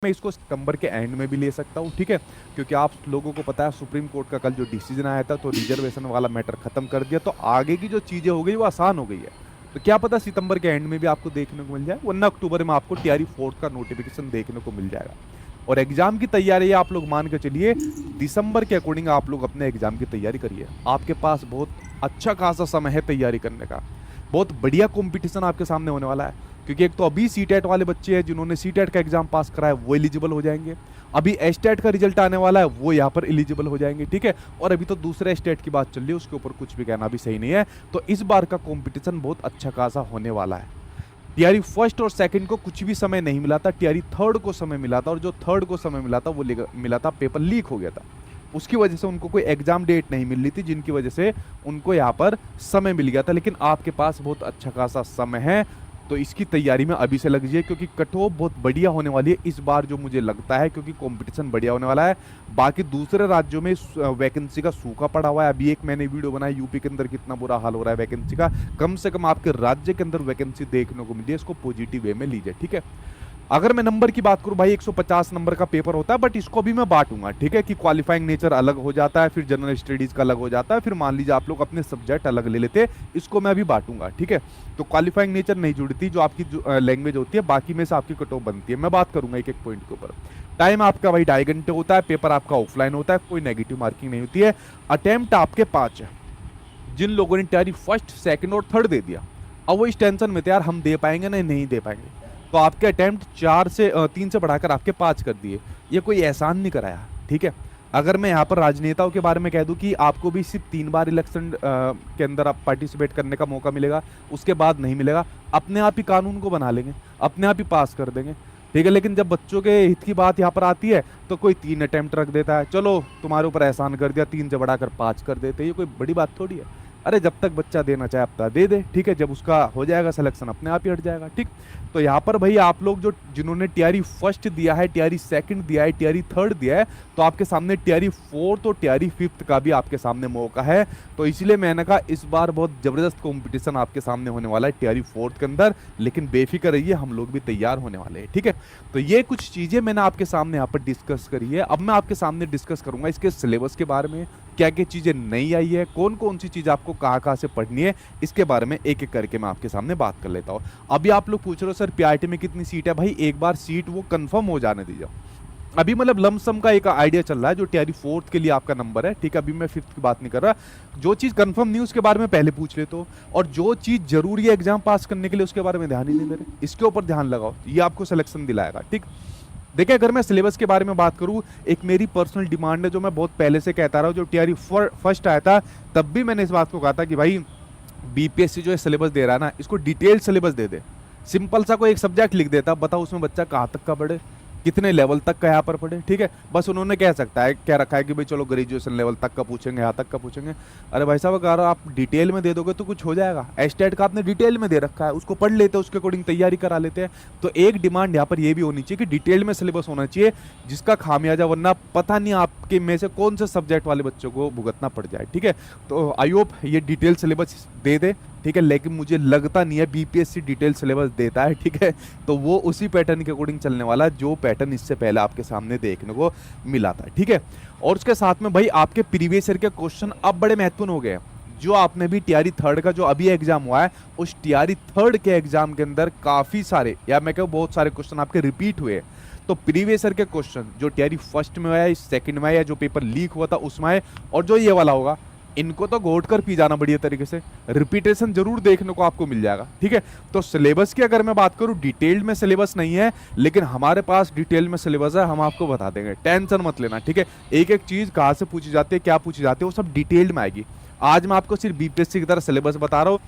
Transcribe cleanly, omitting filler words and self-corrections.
मैं इसको सितंबर के एंड में भी ले सकता हूँ, ठीक है, क्योंकि आप लोगों को पता है सुप्रीम कोर्ट का कल जो डिसीजन आया था तो रिजर्वेशन वाला मैटर खत्म कर दिया, तो आगे की जो चीजें हो गई वो आसान हो गई है। तो क्या पता सितंबर के एंड में भी आपको देखने को मिल जाए, वरना अक्टूबर में आपको टीआरई फोर्थ का नोटिफिकेशन देखने को मिल जाएगा। और एग्जाम की तैयारी आप लोग मान के चलिए दिसंबर के अकॉर्डिंग आप लोग अपने एग्जाम की तैयारी करिए। आपके पास बहुत अच्छा खासा समय है तैयारी करने का, बहुत बढ़िया कंपटीशन आपके सामने होने वाला है, क्योंकि एक तो अभी सीटेट वाले बच्चे हैं जिन्होंने सीटेट का एग्जाम पास करा है वो एलिजिबल हो जाएंगे, अभी एस्टेट का रिजल्ट आने वाला है वो यहाँ पर एलिजिबल हो जाएंगे, ठीक है, और अभी तो दूसरे स्टेट की बात चल रही है, उसके ऊपर कुछ भी कहना भी सही नहीं है। तो इस बार का कंपटीशन बहुत अच्छा खासा होने वाला है। टीआरई फर्स्ट और सेकंड को कुछ भी समय नहीं मिला था, टीआरई थर्ड को समय मिला था, और जो थर्ड को समय मिला था वो मिला था पेपर लीक हो गया था, उसकी वजह से उनको कोई एग्जाम डेट नहीं मिल रही थी, जिनकी वजह से उनको यहाँ पर समय मिल गया था। लेकिन आपके पास बहुत अच्छा खासा समय है, तो इसकी तैयारी में अभी से लग जाइए, क्योंकि कट ऑफ बहुत बढ़िया होने वाली है इस बार जो मुझे लगता है, क्योंकि कंपटीशन बढ़िया होने वाला है। बाकी दूसरे राज्यों में वैकेंसी का सूखा पड़ा हुआ है, अभी एक मैंने वीडियो बनाई यूपी के अंदर कितना बुरा हाल हो रहा है वैकेंसी का, कम से कम आपके राज्य के अंदर वैकेंसी देखने को मिली है, इसको पॉजिटिव वे में लीजिए, ठीक है। अगर मैं नंबर की बात करूं भाई 150 नंबर का पेपर होता है, बट इसको भी मैं बांटूंगा, ठीक है, कि क्वालिफाइंग नेचर अलग हो जाता है, फिर जनरल स्टडीज का अलग हो जाता है, फिर मान लीजिए आप लोग अपने सब्जेक्ट अलग ले लेते, इसको मैं अभी बांटूंगा, ठीक है। तो क्वालिफाइंग नेचर नहीं जुड़ती, जो आपकी लैंग्वेज होती है बाकी में से आपकी कट ऑफ बनती है, मैं बात करूंगा एक एक पॉइंट के ऊपर। टाइम आपका भाई 2.5 घंटे होता है, पेपर आपका ऑफलाइन होता है, कोई नेगेटिव मार्किंग नहीं होती है। अटेम्प्ट आपके 5 है। जिन लोगों ने तैयारी फर्स्ट सेकंड और थर्ड दे दिया, अब वो इस टेंशन में थे यार हम दे पाएंगे नहीं दे पाएंगे, तो आपके अटेम्प्ट 3 से बढ़ाकर आपके 5 कर दिए। ये कोई एहसान नहीं कराया, ठीक है। अगर मैं यहाँ पर राजनेताओं के बारे में कह दूं कि आपको भी सिर्फ 3 बार इलेक्शन के अंदर आप पार्टिसिपेट करने का मौका मिलेगा, उसके बाद नहीं मिलेगा, अपने आप ही कानून को बना लेंगे, अपने आप ही पास कर देंगे, ठीक है। लेकिन जब बच्चों के हित की बात यहाँ पर आती है तो कोई 3 अटेम्प्ट रख देता है, चलो तुम्हारे ऊपर एहसान कर दिया, 3 से बढ़ाकर 5 कर देते, ये कोई बड़ी बात थोड़ी है। अरे जब तक बच्चा देना चाहे अपना दे दे, ठीक है, जब उसका हो जाएगा सिलेक्शन अपने आप ही हट जाएगा, ठीक। तो यहाँ पर भाई आप लोग जो जिन्होंने टीआरई फर्स्ट दिया है, टीआरई सेकंड दिया है, टीआरई थर्ड दिया है, तो आपके सामने टीआरई फोर्थ और टीआरई फिफ्थ का भी आपके सामने मौका है। तो इसलिए मैंने कहा इस बार बहुत जबरदस्त कंपटीशन आपके सामने होने वाला है टीआरई फोर्थ के अंदर, लेकिन बेफिक्र रहिए हम लोग भी तैयार होने वाले हैं, ठीक है। तो ये कुछ चीजें मैंने आपके सामने यहाँ पर डिस्कस करी है। अब मैं आपके सामने डिस्कस करूंगा इसके सिलेबस के बारे में, क्या क्या चीजें नई आई है, कौन कौन सी चीज आपको कहाँ से पढ़नी है, इसके बारे में एक एक करके मैं आपके सामने बात कर लेता हूँ। अभी आप लोग पूछ रहे हो सर पीआईटी में कितनी सीट है, भाई एक बार सीट वो कंफर्म हो जाने दीजिए। अभी मतलब लमसम का एक आइडिया चल रहा है जो टीआरई फोर्थ के लिए आपका नंबर है, ठीक है, अभी मैं फिफ्थ की बात नहीं कर रहा। जो चीज कंफर्म नहीं उसके बारे में पहले पूछ लेते हो, और जो चीज जरूरी है एग्जाम पास करने के लिए उसके बारे में ध्यान ही नहीं दे रहे, इसके ऊपर ध्यान लगाओ, ये आपको सिलेक्शन दिलाएगा, ठीक। देखिए अगर मैं सिलेबस के बारे में बात करूं, एक मेरी पर्सनल डिमांड है जो मैं बहुत पहले से कहता रहा हूं, जो टीआरई फर्स्ट आया था तब भी मैंने इस बात को कहा था कि भाई बीपीएससी जो है सिलेबस दे रहा है ना, इसको डिटेल सिलेबस दे दे। सिंपल सा कोई एक सब्जेक्ट लिख देता, बताओ उसमें बच्चा कहाँ तक का पढ़े, कितने लेवल तक का यहाँ पर पढ़े, ठीक है। बस उन्होंने कह सकता है क्या रखा है कि भाई चलो ग्रेजुएशन लेवल तक का पूछेंगे, यहाँ तक का पूछेंगे। अरे भाई साहब अगर आप डिटेल में दे दोगे तो कुछ हो जाएगा। एस्टेट का आपने डिटेल में दे रखा है, उसको पढ़ लेते हैं, उसके अकॉर्डिंग तैयारी करा लेते हैं। तो एक डिमांड यहाँ पर ये भी होनी चाहिए कि डिटेल में सिलेबस होना चाहिए, जिसका खामियाजा वरना पता नहीं आपके में से कौन से सब्जेक्ट वाले बच्चों को भुगतना पड़ जाए, ठीक है। तो आई होप ये डिटेल सिलेबस दे दे, ठीक है, लेकिन मुझे लगता नहीं है बीपीएससी डिटेल सिलेबस देता है, ठीक है। तो वो उसी पैटर्न के अकॉर्डिंग चलने वाला जो पैटर्न इससे पहले आपके सामने देखने को मिला था, ठीक है। और उसके साथ में भाई आपके प्रीवियस ईयर के क्वेश्चन अब बड़े महत्वपूर्ण हो गए। जो आपने भी टीआरई थर्ड का जो अभी एग्जाम हुआ है, उस टीआरई थर्ड के एग्जाम के अंदर काफी सारे या मैं कहूँ बहुत सारे क्वेश्चन आपके रिपीट हुए। तो प्रीवियस ईयर के क्वेश्चन जो टीआरई फर्स्ट में आया, सेकंड में आया, जो पेपर लीक हुआ था उसमें आए, और जो ये वाला होगा, इनको तो घोट कर पी जाना बढ़िया तरीके से, रिपीटेशन जरूर देखने को आपको मिल जाएगा, ठीक है। तो सिलेबस की अगर मैं बात करूं, डिटेल्ड में सिलेबस नहीं है, लेकिन हमारे पास डिटेल में सिलेबस है, हम आपको बता देंगे, टेंशन मत लेना, ठीक है। एक एक चीज कहां से पूछी जाती है, क्या पूछी जाती है, वो सब डिटेल्ड में आएगी। आज मैं आपको सिर्फ बीपीएससी की तरह सिलेबस बता रहा हूँ,